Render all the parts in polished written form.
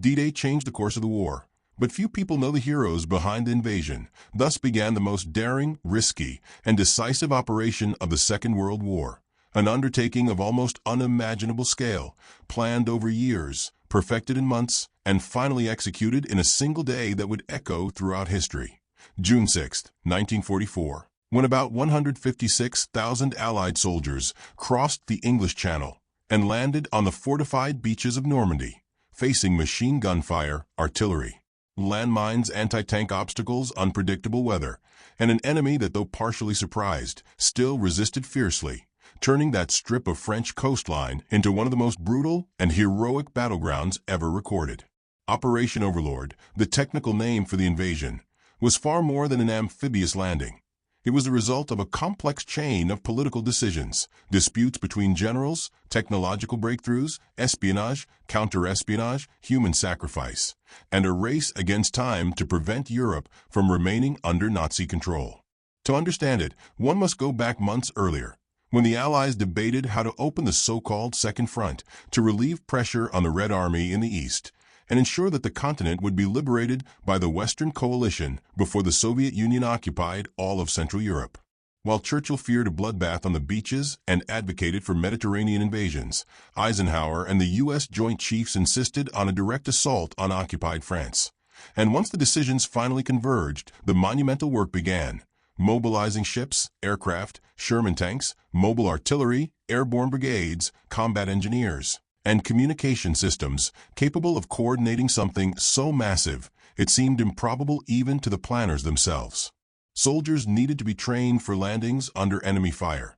D-Day changed the course of the war, but few people know the heroes behind the invasion. Thus began the most daring, risky, and decisive operation of the Second World War, an undertaking of almost unimaginable scale, planned over years, perfected in months, and finally executed in a single day that would echo throughout history. June 6, 1944, when about 156,000 Allied soldiers crossed the English Channel and landed on the fortified beaches of Normandy, facing machine gun fire, artillery, landmines, anti-tank obstacles, unpredictable weather, and an enemy that, though partially surprised, still resisted fiercely, turning that strip of French coastline into one of the most brutal and heroic battlegrounds ever recorded. Operation Overlord, the technical name for the invasion, was far more than an amphibious landing. It was the result of a complex chain of political decisions, disputes between generals, technological breakthroughs, espionage, counter-espionage, human sacrifice, and a race against time to prevent Europe from remaining under Nazi control. To understand it, one must go back months earlier, when the Allies debated how to open the so-called Second Front to relieve pressure on the Red Army in the East and ensure that the continent would be liberated by the Western coalition before the Soviet Union occupied all of Central Europe. While Churchill feared a bloodbath on the beaches and advocated for Mediterranean invasions, Eisenhower and the U.S. Joint Chiefs insisted on a direct assault on occupied France. And once the decisions finally converged, the monumental work began, mobilizing ships, aircraft, Sherman tanks, mobile artillery, airborne brigades, combat engineers, and communication systems capable of coordinating something so massive it seemed improbable even to the planners themselves. Soldiers needed to be trained for landings under enemy fire.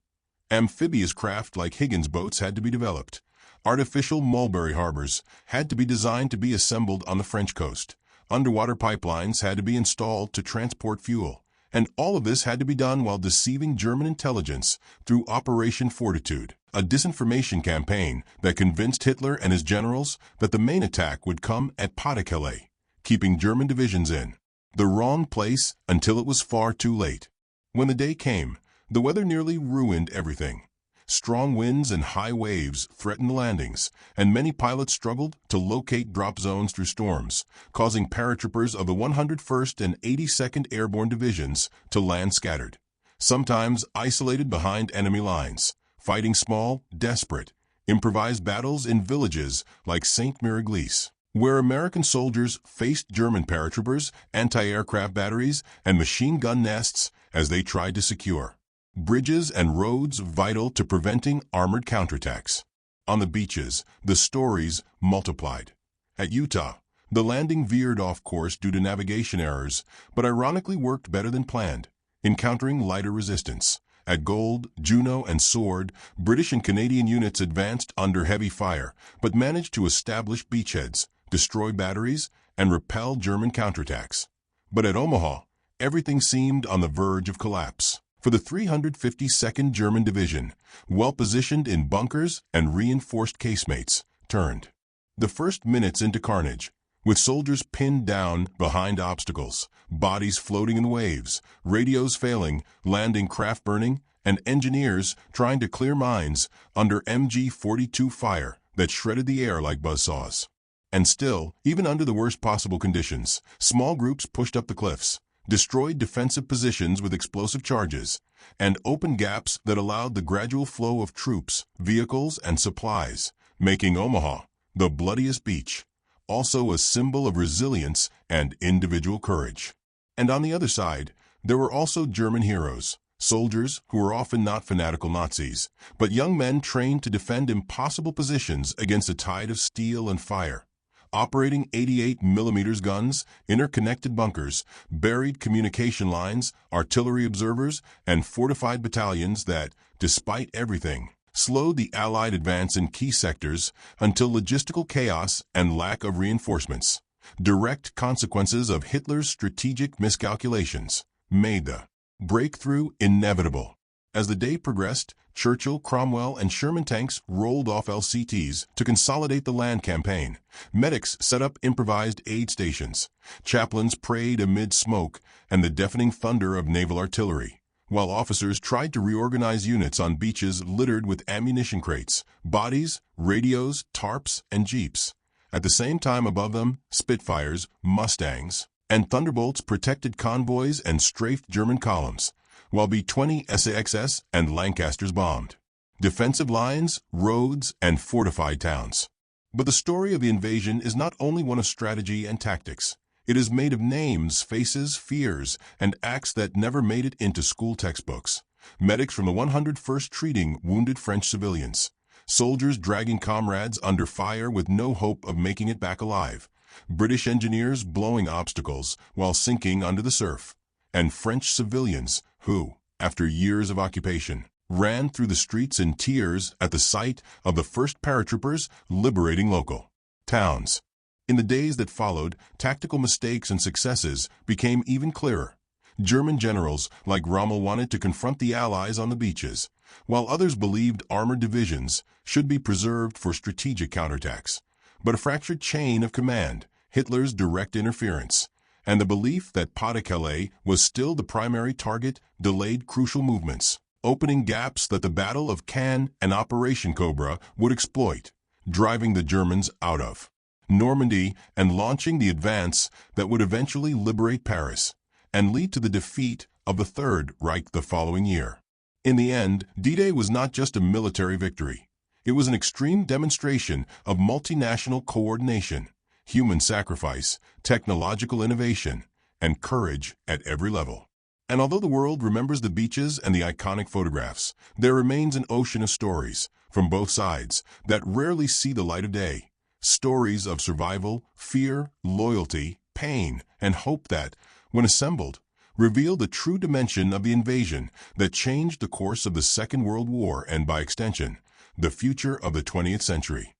Amphibious craft like Higgins boats had to be developed. Artificial mulberry harbors had to be designed to be assembled on the French coast. Underwater pipelines had to be installed to transport fuel. And all of this had to be done while deceiving German intelligence through Operation Fortitude, a disinformation campaign that convinced Hitler and his generals that the main attack would come at Pas-de-Calais, keeping German divisions in the wrong place until it was far too late. When the day came, the weather nearly ruined everything. Strong winds and high waves threatened the landings, and many pilots struggled to locate drop zones through storms, causing paratroopers of the 101st and 82nd Airborne Divisions to land scattered, sometimes isolated behind enemy lines, fighting small, desperate, improvised battles in villages like St. Miraglisse, where American soldiers faced German paratroopers, anti-aircraft batteries, and machine gun nests as they tried to secure bridges and roads vital to preventing armored counterattacks. On the beaches, the stories multiplied. At Utah, the landing veered off course due to navigation errors, but ironically worked better than planned, encountering lighter resistance. At Gold, Juno, and Sword, British and Canadian units advanced under heavy fire, but managed to establish beachheads, destroy batteries, and repel German counterattacks. But at Omaha, everything seemed on the verge of collapse. For the 352nd German Division, well-positioned in bunkers and reinforced casemates, turned the first minutes into carnage, with soldiers pinned down behind obstacles, bodies floating in waves, radios failing, landing craft burning, and engineers trying to clear mines under MG-42 fire that shredded the air like buzzsaws. And still, even under the worst possible conditions, small groups pushed up the cliffs, destroyed defensive positions with explosive charges, and opened gaps that allowed the gradual flow of troops, vehicles, and supplies, making Omaha the bloodiest beach, also a symbol of resilience and individual courage. And on the other side, there were also German heroes, soldiers who were often not fanatical Nazis, but young men trained to defend impossible positions against a tide of steel and fire. Operating 88mm guns, interconnected bunkers, buried communication lines, artillery observers, and fortified battalions that, despite everything, slowed the Allied advance in key sectors until logistical chaos and lack of reinforcements, direct consequences of Hitler's strategic miscalculations, made the breakthrough inevitable. As the day progressed, Churchill, Cromwell, and Sherman tanks rolled off LCTs to consolidate the land campaign. Medics set up improvised aid stations. Chaplains prayed amid smoke and the deafening thunder of naval artillery, while officers tried to reorganize units on beaches littered with ammunition crates, bodies, radios, tarps, and jeeps. At the same time above them, Spitfires, Mustangs, and Thunderbolts protected convoys and strafed German columns, while B-20 SAXS and Lancasters bombed defensive lines, roads, and fortified towns. But the story of the invasion is not only one of strategy and tactics. It is made of names, faces, fears, and acts that never made it into school textbooks. Medics from the 101st treating wounded French civilians. Soldiers dragging comrades under fire with no hope of making it back alive. British engineers blowing obstacles while sinking under the surf. And French civilians who, after years of occupation, ran through the streets in tears at the sight of the first paratroopers liberating local towns. In the days that followed, tactical mistakes and successes became even clearer. German generals like Rommel wanted to confront the Allies on the beaches, while others believed armored divisions should be preserved for strategic counterattacks. But a fractured chain of command, Hitler's direct interference, and the belief that Pas-de-Calais was still the primary target delayed crucial movements, opening gaps that the Battle of Caen and Operation Cobra would exploit, driving the Germans out of Normandy and launching the advance that would eventually liberate Paris and lead to the defeat of the Third Reich the following year. In the end, D-Day was not just a military victory. It was an extreme demonstration of multinational coordination, human sacrifice, technological innovation, and courage at every level. And although the world remembers the beaches and the iconic photographs, there remains an ocean of stories, from both sides, that rarely see the light of day. Stories of survival, fear, loyalty, pain, and hope that, when assembled, reveal the true dimension of the invasion that changed the course of the Second World War and, by extension, the future of the 20th century.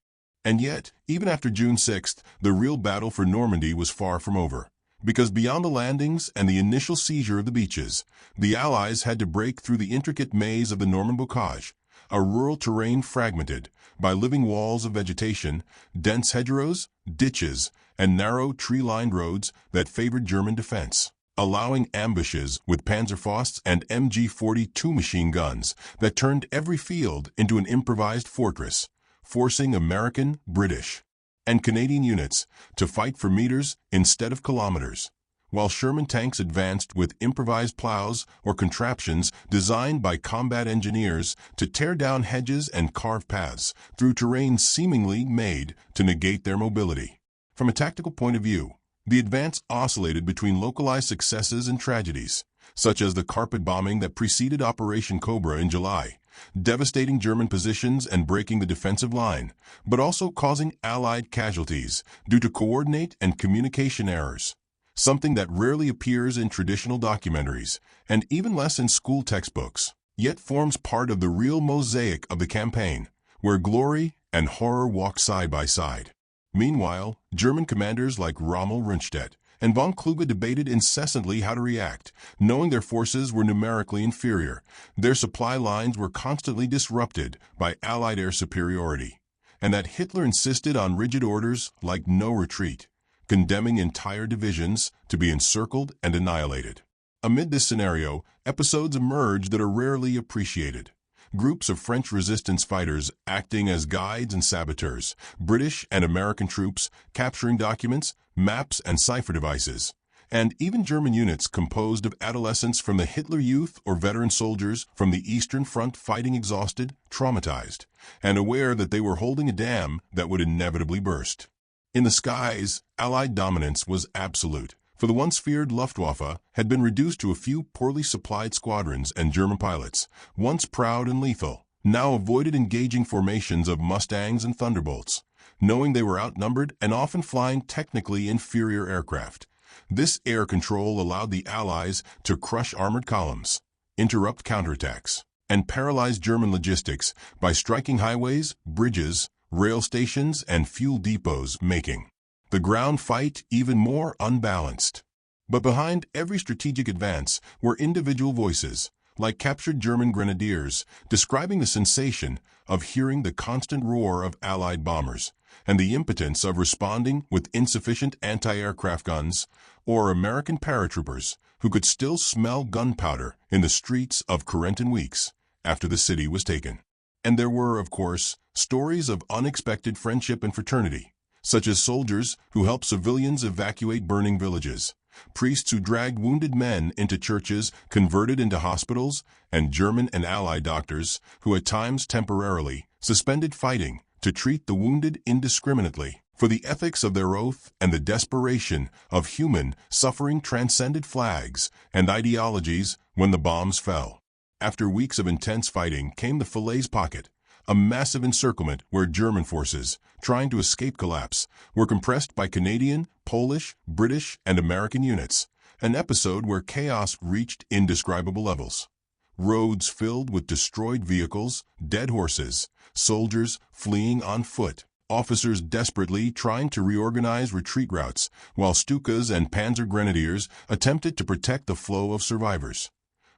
And yet, even after June 6th, the real battle for Normandy was far from over. Because beyond the landings and the initial seizure of the beaches, the Allies had to break through the intricate maze of the Norman bocage, a rural terrain fragmented by living walls of vegetation, dense hedgerows, ditches, and narrow tree-lined roads that favored German defense, allowing ambushes with Panzerfausts and MG-42 machine guns that turned every field into an improvised fortress, forcing American, British, and Canadian units to fight for meters instead of kilometers, while Sherman tanks advanced with improvised plows or contraptions designed by combat engineers to tear down hedges and carve paths through terrain seemingly made to negate their mobility. From a tactical point of view, the advance oscillated between localized successes and tragedies, such as the carpet bombing that preceded Operation Cobra in July, devastating German positions and breaking the defensive line, but also causing Allied casualties due to coordinate and communication errors, something that rarely appears in traditional documentaries and even less in school textbooks, yet forms part of the real mosaic of the campaign, where glory and horror walk side by side. Meanwhile, German commanders like Rommel Rundstedt and von Kluge debated incessantly how to react, knowing their forces were numerically inferior. Their supply lines were constantly disrupted by Allied air superiority, and that Hitler insisted on rigid orders like no retreat, condemning entire divisions to be encircled and annihilated. Amid this scenario, episodes emerge that are rarely appreciated. Groups of French resistance fighters acting as guides and saboteurs, British and American troops capturing documents, maps, and cipher devices, and even German units composed of adolescents from the Hitler Youth or veteran soldiers from the Eastern Front fighting exhausted, traumatized, and aware that they were holding a dam that would inevitably burst. In the skies, Allied dominance was absolute, for the once feared Luftwaffe had been reduced to a few poorly supplied squadrons, and German pilots, once proud and lethal, now avoided engaging formations of Mustangs and Thunderbolts, knowing they were outnumbered and often flying technically inferior aircraft. This air control allowed the Allies to crush armored columns, interrupt counterattacks, and paralyze German logistics by striking highways, bridges, rail stations, and fuel depots, making the ground fight even more unbalanced. But behind every strategic advance were individual voices, like captured German grenadiers, describing the sensation of hearing the constant roar of Allied bombers and the impotence of responding with insufficient anti-aircraft guns, or American paratroopers who could still smell gunpowder in the streets of Corentin weeks after the city was taken. And there were, of course, stories of unexpected friendship and fraternity. such as soldiers who helped civilians evacuate burning villages, priests who dragged wounded men into churches converted into hospitals, and German and Allied doctors who at times temporarily suspended fighting to treat the wounded indiscriminately. For the ethics of their oath and the desperation of human suffering transcended flags and ideologies when the bombs fell. After weeks of intense fighting came the Falaise Pocket, a massive encirclement where German forces, trying to escape collapse, were compressed by Canadian, Polish, British, and American units, an episode where chaos reached indescribable levels. Roads filled with destroyed vehicles, dead horses, soldiers fleeing on foot, officers desperately trying to reorganize retreat routes, while Stukas and Panzer Grenadiers attempted to protect the flow of survivors.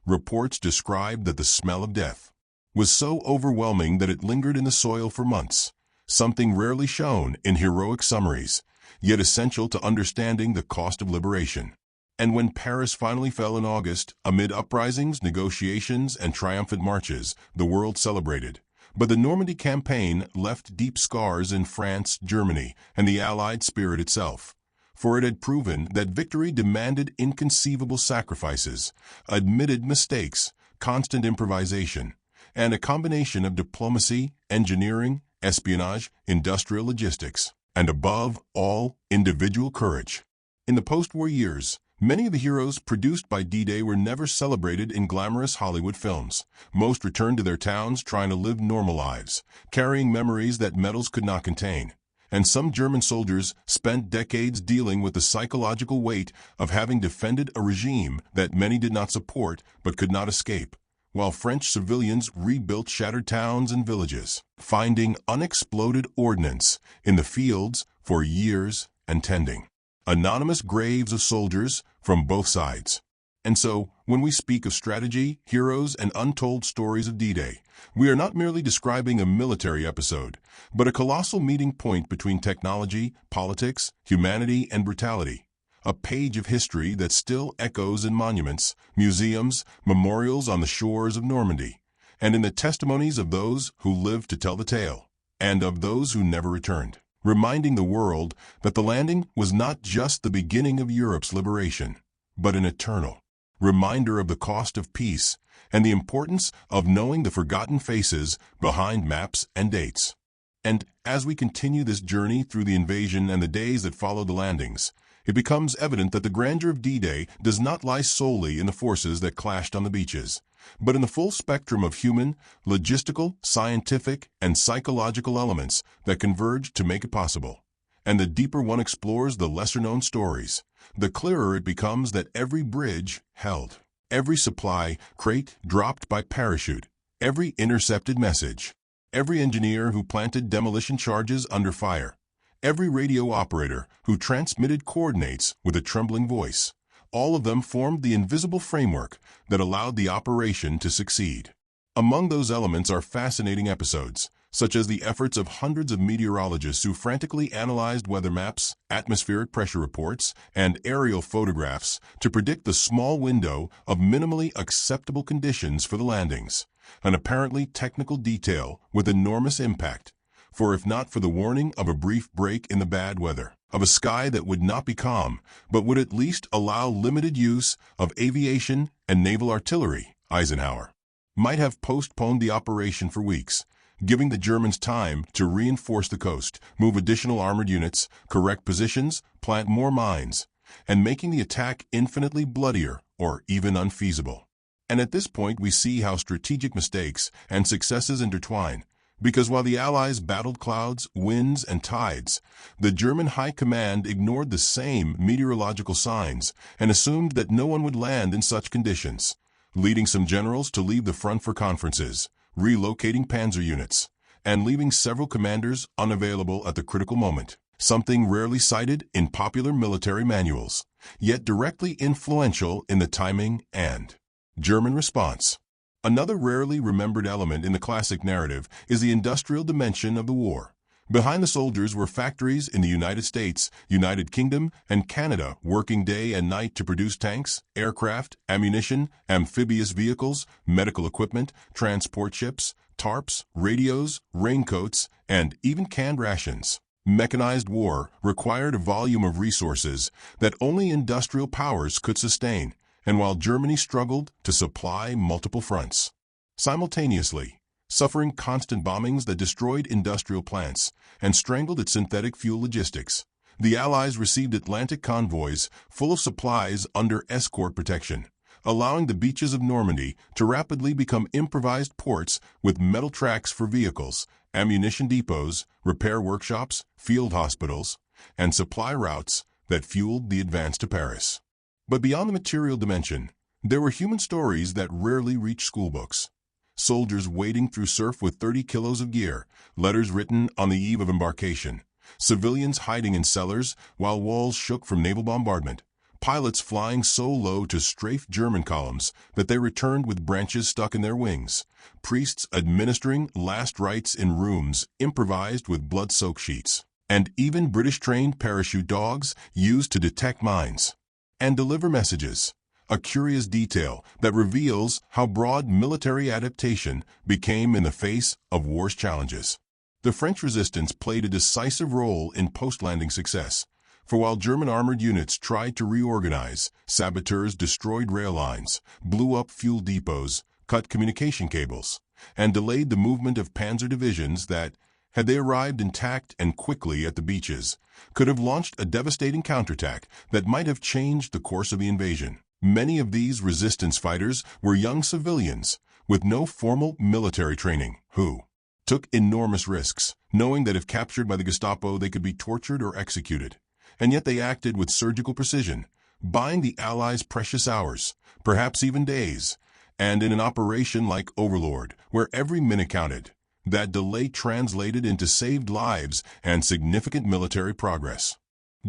Reports described that the smell of death was so overwhelming that it lingered in the soil for months, something rarely shown in heroic summaries, yet essential to understanding the cost of liberation. And when Paris finally fell in August, amid uprisings, negotiations, and triumphant marches, the world celebrated. But the Normandy campaign left deep scars in France, Germany, and the Allied spirit itself. For it had proven that victory demanded inconceivable sacrifices, admitted mistakes, constant improvisation, and a combination of diplomacy, engineering, espionage, industrial logistics, and above all, individual courage. In the post-war years, many of the heroes produced by D-Day were never celebrated in glamorous Hollywood films. Most returned to their towns trying to live normal lives, carrying memories that medals could not contain. And some German soldiers spent decades dealing with the psychological weight of having defended a regime that many did not support but could not escape, while French civilians rebuilt shattered towns and villages, finding unexploded ordnance in the fields for years and tending. Anonymous graves of soldiers from both sides. And so, when we speak of strategy, heroes, and untold stories of D-Day, we are not merely describing a military episode, but a colossal meeting point between technology, politics, humanity, and brutality. A page of history that still echoes in monuments, museums, memorials on the shores of Normandy, and in the testimonies of those who lived to tell the tale, and of those who never returned, reminding the world that the landing was not just the beginning of Europe's liberation, but an eternal reminder of the cost of peace and the importance of knowing the forgotten faces behind maps and dates. And as we continue this journey through the invasion and the days that followed the landings, it becomes evident that the grandeur of D-Day does not lie solely in the forces that clashed on the beaches, but in the full spectrum of human, logistical, scientific, and psychological elements that converge to make it possible. And the deeper one explores the lesser-known stories, the clearer it becomes that every bridge held, every supply crate dropped by parachute, every intercepted message, every engineer who planted demolition charges under fire, every radio operator who transmitted coordinates with a trembling voice, all of them formed the invisible framework that allowed the operation to succeed. Among those elements are fascinating episodes, such as the efforts of hundreds of meteorologists who frantically analyzed weather maps, atmospheric pressure reports, and aerial photographs to predict the small window of minimally acceptable conditions for the landings, an apparently technical detail with enormous impact. For if not for the warning of a brief break in the bad weather, of a sky that would not be calm, but would at least allow limited use of aviation and naval artillery, Eisenhower might have postponed the operation for weeks, giving the Germans time to reinforce the coast, move additional armored units, correct positions, plant more mines, and making the attack infinitely bloodier or even unfeasible. And at this point we see how strategic mistakes and successes intertwine, because while the Allies battled clouds, winds, and tides, the German high command ignored the same meteorological signs and assumed that no one would land in such conditions, leading some generals to leave the front for conferences, relocating panzer units, and leaving several commanders unavailable at the critical moment, something rarely cited in popular military manuals, yet directly influential in the timing and German response. Another rarely remembered element in the classic narrative is the industrial dimension of the war. Behind the soldiers were factories in the United States, United Kingdom, and Canada working day and night to produce tanks, aircraft, ammunition, amphibious vehicles, medical equipment, transport ships, tarps, radios, raincoats, and even canned rations. Mechanized war required a volume of resources that only industrial powers could sustain, and while Germany struggled to supply multiple fronts, simultaneously, suffering constant bombings that destroyed industrial plants and strangled its synthetic fuel logistics, the Allies received Atlantic convoys full of supplies under escort protection, allowing the beaches of Normandy to rapidly become improvised ports with metal tracks for vehicles, ammunition depots, repair workshops, field hospitals, and supply routes that fueled the advance to Paris. But beyond the material dimension, there were human stories that rarely reach schoolbooks. Soldiers wading through surf with 30 kilos of gear, letters written on the eve of embarkation, civilians hiding in cellars while walls shook from naval bombardment, pilots flying so low to strafe German columns that they returned with branches stuck in their wings, priests administering last rites in rooms improvised with blood-soaked sheets, and even British-trained parachute dogs used to detect mines and deliver messages, a curious detail that reveals how broad military adaptation became in the face of war's challenges. The French resistance played a decisive role in post-landing success, for while German armored units tried to reorganize, saboteurs destroyed rail lines, blew up fuel depots, cut communication cables, and delayed the movement of panzer divisions that, had they arrived intact and quickly at the beaches, could have launched a devastating counterattack that might have changed the course of the invasion. Many of these resistance fighters were young civilians with no formal military training who took enormous risks, knowing that if captured by the Gestapo they could be tortured or executed. And yet they acted with surgical precision, buying the Allies precious hours, perhaps even days, and in an operation like Overlord, where every minute counted, that delay translated into saved lives and significant military progress.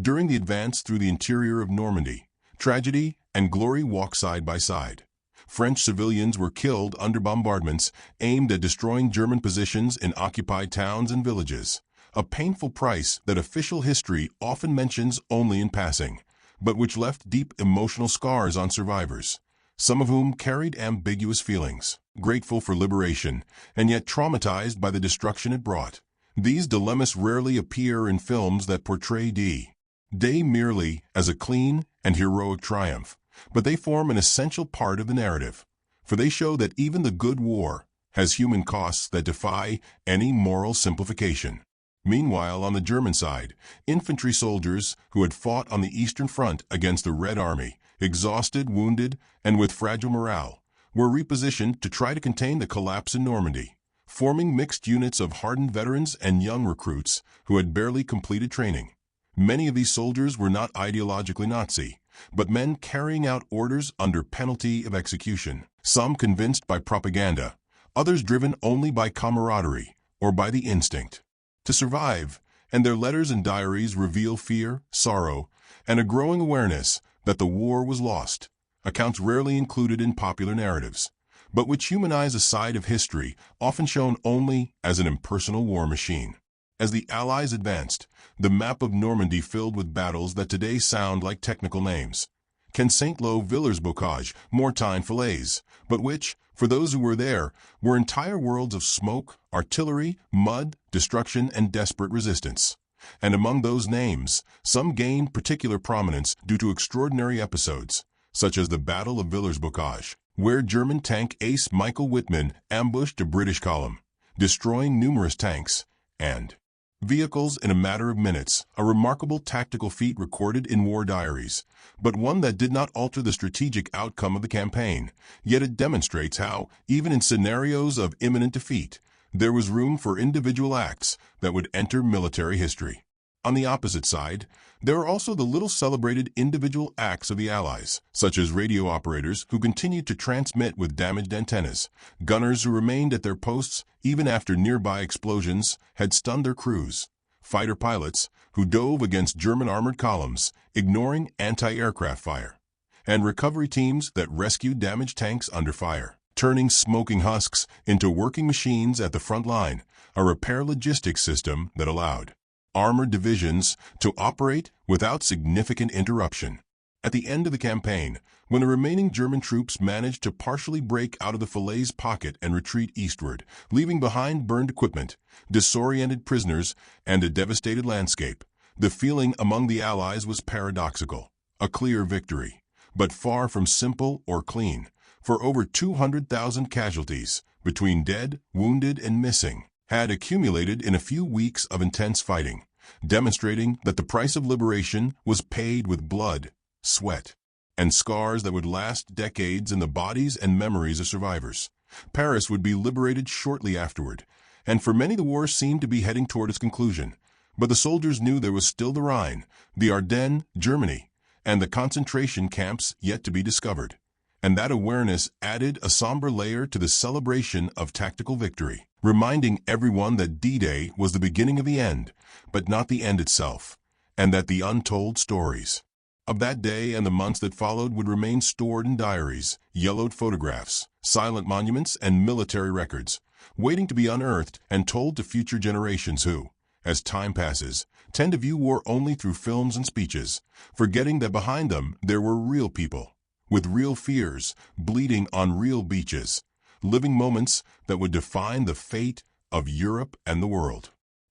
During the advance through the interior of Normandy, tragedy and glory walked side by side. French civilians were killed under bombardments aimed at destroying German positions in occupied towns and villages, a painful price that official history often mentions only in passing, but which left deep emotional scars on survivors, some of whom carried ambiguous feelings, grateful for liberation and yet traumatized by the destruction it brought. These dilemmas rarely appear in films that portray D-Day merely as a clean and heroic triumph, but they form an essential part of the narrative, for they show that even the good war has human costs that defy any moral simplification. Meanwhile, on the German side, infantry soldiers who had fought on the Eastern Front against the Red Army, exhausted, wounded, and with fragile morale, were repositioned to try to contain the collapse in Normandy, forming mixed units of hardened veterans and young recruits who had barely completed training. Many of these soldiers were not ideologically Nazi, but men carrying out orders under penalty of execution, some convinced by propaganda, others driven only by camaraderie or by the instinct to survive, and their letters and diaries reveal fear, sorrow, and a growing awareness that the war was lost, accounts rarely included in popular narratives, but which humanize a side of history often shown only as an impersonal war machine. As the Allies advanced, the map of Normandy filled with battles that today sound like technical names. Saint-Lô, Villers-Bocage, Mortain, Falaise, but which, for those who were there, were entire worlds of smoke, artillery, mud, destruction, and desperate resistance. And among those names, some gained particular prominence due to extraordinary episodes, such as the Battle of Villers-Bocage, where German tank ace Michael Wittmann ambushed a British column, destroying numerous tanks and vehicles in a matter of minutes, a remarkable tactical feat recorded in war diaries, but one that did not alter the strategic outcome of the campaign. Yet it demonstrates how, even in scenarios of imminent defeat, there was room for individual acts that would enter military history. On the opposite side, there are also the little celebrated individual acts of the Allies, such as radio operators who continued to transmit with damaged antennas, gunners who remained at their posts even after nearby explosions had stunned their crews, fighter pilots who dove against German armored columns, ignoring anti-aircraft fire, and recovery teams that rescued damaged tanks under fire, turning smoking husks into working machines at the front line, a repair logistics system that allowed armored divisions to operate without significant interruption. At the end of the campaign, when the remaining German troops managed to partially break out of the Falaise pocket and retreat eastward, leaving behind burned equipment, disoriented prisoners, and a devastated landscape, the feeling among the Allies was paradoxical. A clear victory, but far from simple or clean, for over 200,000 casualties, between dead, wounded, and missing, had accumulated in a few weeks of intense fighting, demonstrating that the price of liberation was paid with blood, sweat, and scars that would last decades in the bodies and memories of survivors. Paris would be liberated shortly afterward, and for many the war seemed to be heading toward its conclusion. But the soldiers knew there was still the Rhine, the Ardennes, Germany, and the concentration camps yet to be discovered. And that awareness added a somber layer to the celebration of tactical victory, reminding everyone that D-Day was the beginning of the end, but not the end itself, and that the untold stories of that day and the months that followed would remain stored in diaries, yellowed photographs, silent monuments, and military records, waiting to be unearthed and told to future generations who, as time passes, tend to view war only through films and speeches, forgetting that behind them there were real people, with real fears, bleeding on real beaches, living moments that would define the fate of Europe and the world.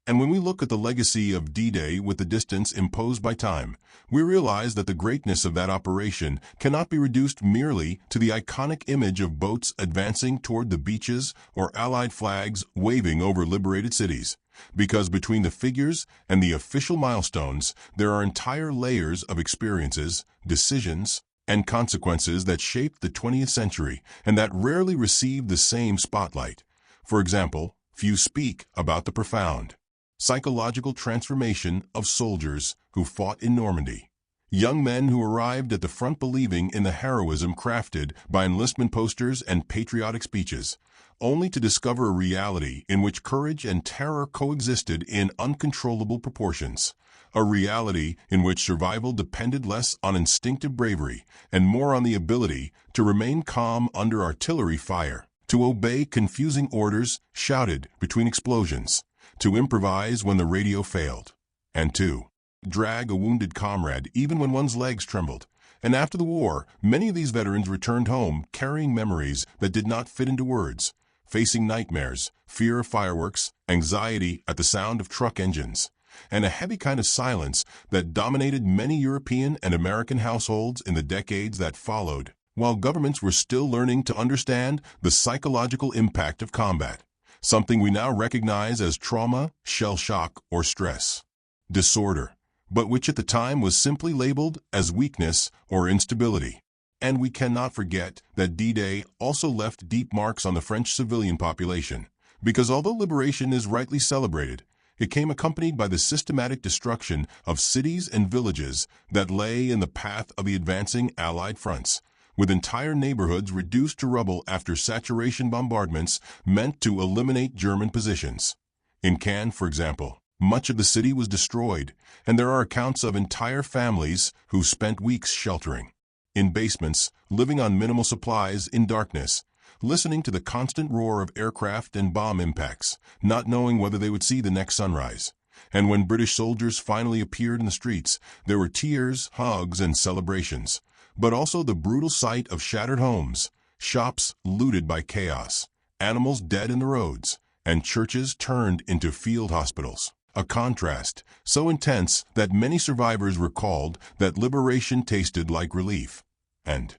And when we look at the legacy of D-Day with the distance imposed by time, we realize that the greatness of that operation cannot be reduced merely to the iconic image of boats advancing toward the beaches or Allied flags waving over liberated cities, because between the figures and the official milestones, there are entire layers of experiences, decisions, and consequences that shaped the 20th century and that rarely receive the same spotlight. For example, few speak about the profound psychological transformation of soldiers who fought in Normandy. Young men who arrived at the front believing in the heroism crafted by enlistment posters and patriotic speeches, only to discover a reality in which courage and terror coexisted in uncontrollable proportions. A reality in which survival depended less on instinctive bravery and more on the ability to remain calm under artillery fire, to obey confusing orders shouted between explosions, to improvise when the radio failed, and to drag a wounded comrade even when one's legs trembled. And after the war, many of these veterans returned home carrying memories that did not fit into words, facing nightmares, fear of fireworks, anxiety at the sound of truck engines, and a heavy kind of silence that dominated many European and American households in the decades that followed, while governments were still learning to understand the psychological impact of combat, something we now recognize as trauma, shell shock, or stress disorder, but which at the time was simply labeled as weakness or instability. And we cannot forget that D-Day also left deep marks on the French civilian population, because although liberation is rightly celebrated, it came accompanied by the systematic destruction of cities and villages that lay in the path of the advancing Allied fronts, with entire neighborhoods reduced to rubble after saturation bombardments meant to eliminate German positions. In Cannes, for example, much of the city was destroyed, and there are accounts of entire families who spent weeks sheltering in basements, living on minimal supplies in darkness, listening to the constant roar of aircraft and bomb impacts, not knowing whether they would see the next sunrise. And when British soldiers finally appeared in the streets, there were tears, hugs, and celebrations, but also the brutal sight of shattered homes, shops looted by chaos, animals dead in the roads, and churches turned into field hospitals. A contrast so intense that many survivors recalled that liberation tasted like relief and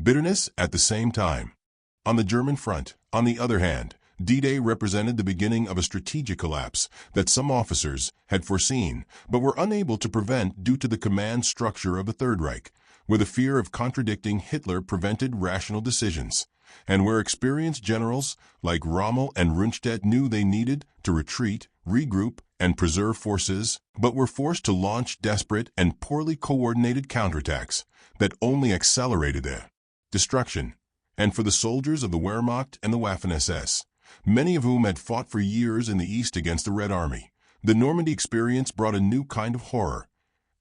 bitterness at the same time. On the German front, on the other hand, D-Day represented the beginning of a strategic collapse that some officers had foreseen but were unable to prevent due to the command structure of the Third Reich, where the fear of contradicting Hitler prevented rational decisions, and where experienced generals like Rommel and Rundstedt knew they needed to retreat, regroup, and preserve forces, but were forced to launch desperate and poorly coordinated counterattacks that only accelerated their destruction. And for the soldiers of the Wehrmacht and the Waffen-SS, many of whom had fought for years in the East against the Red Army, the Normandy experience brought a new kind of horror,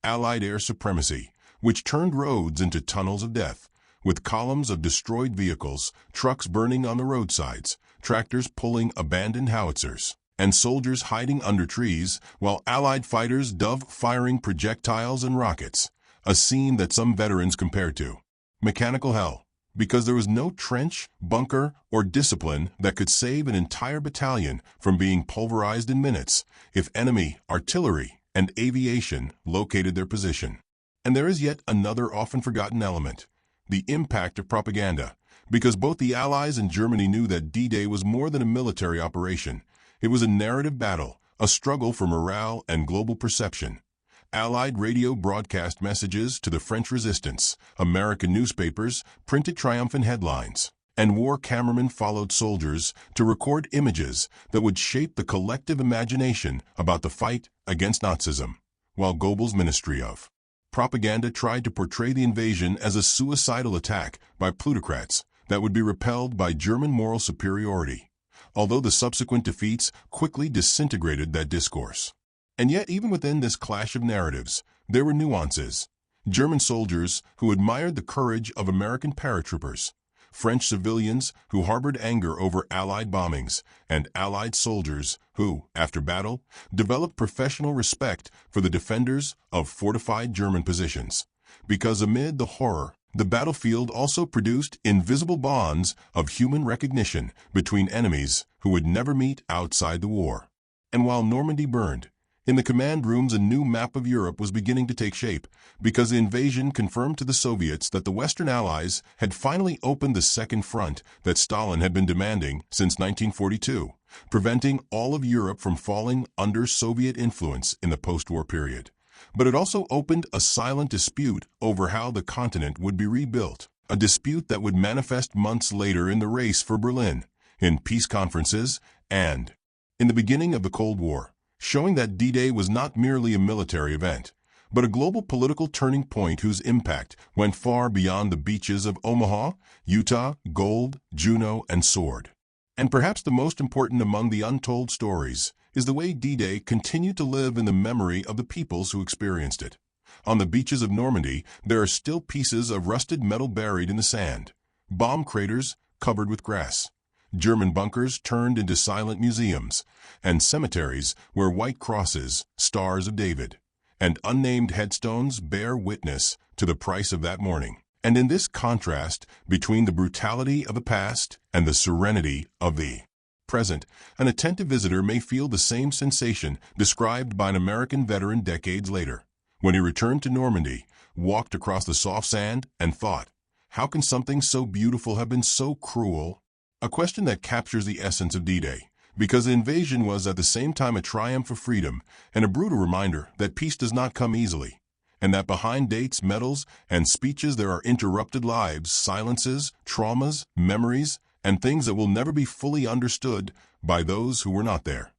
Allied air supremacy, which turned roads into tunnels of death, with columns of destroyed vehicles, trucks burning on the roadsides, tractors pulling abandoned howitzers, and soldiers hiding under trees while Allied fighters dove firing projectiles and rockets. a scene that some veterans compared to mechanical hell, because there was no trench, bunker, or discipline that could save an entire battalion from being pulverized in minutes if enemy artillery and aviation located their position. And there is yet another often forgotten element, the impact of propaganda, because both the Allies and Germany knew that D-Day was more than a military operation. It was a narrative battle, a struggle for morale and global perception. Allied radio broadcast messages to the French resistance, American newspapers printed triumphant headlines, and war cameramen followed soldiers to record images that would shape the collective imagination about the fight against Nazism, while Goebbels' Ministry of Propaganda tried to portray the invasion as a suicidal attack by plutocrats that would be repelled by German moral superiority, although the subsequent defeats quickly disintegrated that discourse. And yet, even within this clash of narratives, there were nuances. German soldiers who admired the courage of American paratroopers, French civilians who harbored anger over Allied bombings, and Allied soldiers who, after battle, developed professional respect for the defenders of fortified German positions. Because amid the horror, the battlefield also produced invisible bonds of human recognition between enemies who would never meet outside the war. And while Normandy burned, in the command rooms a new map of Europe was beginning to take shape, because the invasion confirmed to the Soviets that the Western Allies had finally opened the second front that Stalin had been demanding since 1942, preventing all of Europe from falling under Soviet influence in the post-war period. But it also opened a silent dispute over how the continent would be rebuilt, a dispute that would manifest months later in the race for Berlin, in peace conferences, and in the beginning of the Cold War, showing that D-Day was not merely a military event, but a global political turning point whose impact went far beyond the beaches of Omaha, Utah, Gold, Juno, and Sword. And perhaps the most important among the untold stories is the way D-Day continued to live in the memory of the peoples who experienced it. On the beaches of Normandy, there are still pieces of rusted metal buried in the sand, bomb craters covered with grass, German bunkers turned into silent museums, and cemeteries where white crosses, stars of David, and unnamed headstones bear witness to the price of that morning. And in this contrast between the brutality of the past and the serenity of the present, an attentive visitor may feel the same sensation described by an American veteran decades later, when he returned to Normandy, walked across the soft sand, and thought, how can something so beautiful have been so cruel? A question that captures the essence of D-Day, because the invasion was at the same time a triumph for freedom and a brutal reminder that peace does not come easily, and that behind dates, medals, and speeches there are interrupted lives, silences, traumas, memories, and things that will never be fully understood by those who were not there.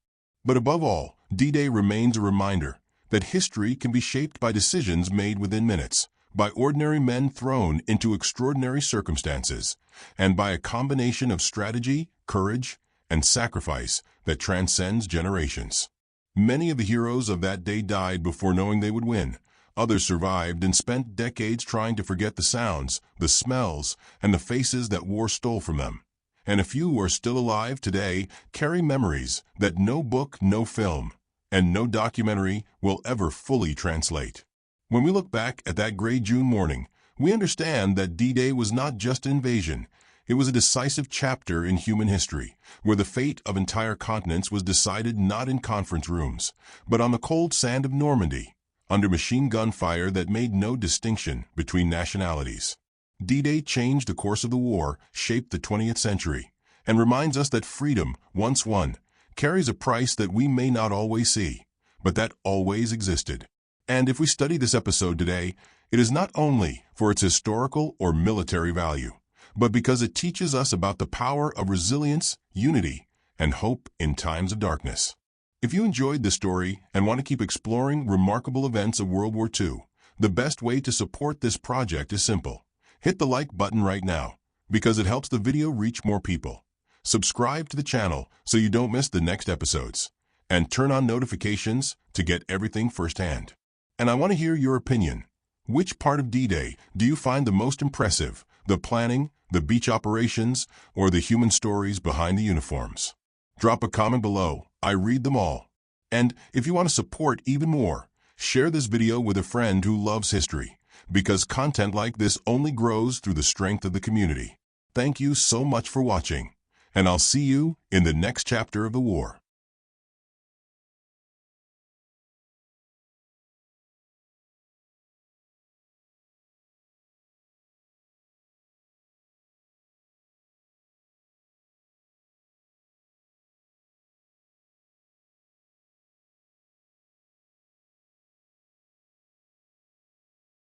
But above all, D-Day remains a reminder that history can be shaped by decisions made within minutes, by ordinary men thrown into extraordinary circumstances, and by a combination of strategy, courage, and sacrifice that transcends generations. Many of the heroes of that day died before knowing they would win. Others survived and spent decades trying to forget the sounds, the smells, and the faces that war stole from them. And a few who are still alive today carry memories that no book, no film, and no documentary will ever fully translate. When we look back at that gray June morning, we understand that D-Day was not just an invasion. It was a decisive chapter in human history, where the fate of entire continents was decided not in conference rooms, but on the cold sand of Normandy, under machine gun fire that made no distinction between nationalities. D-Day changed the course of the war, shaped the 20th century, and reminds us that freedom, once won, carries a price that we may not always see, but that always existed. And if we study this episode today, it is not only for its historical or military value, but because it teaches us about the power of resilience, unity, and hope in times of darkness. If you enjoyed this story and want to keep exploring remarkable events of World War II, the best way to support this project is simple. Hit the like button right now, because it helps the video reach more people. Subscribe to the channel so you don't miss the next episodes, and turn on notifications to get everything firsthand. And I want to hear your opinion. Which part of D-Day do you find the most impressive? The planning, the beach operations, or the human stories behind the uniforms? Drop a comment below. I read them all. And if you want to support even more, share this video with a friend who loves history, because content like this only grows through the strength of the community. Thank you so much for watching, and I'll see you in the next chapter of the war.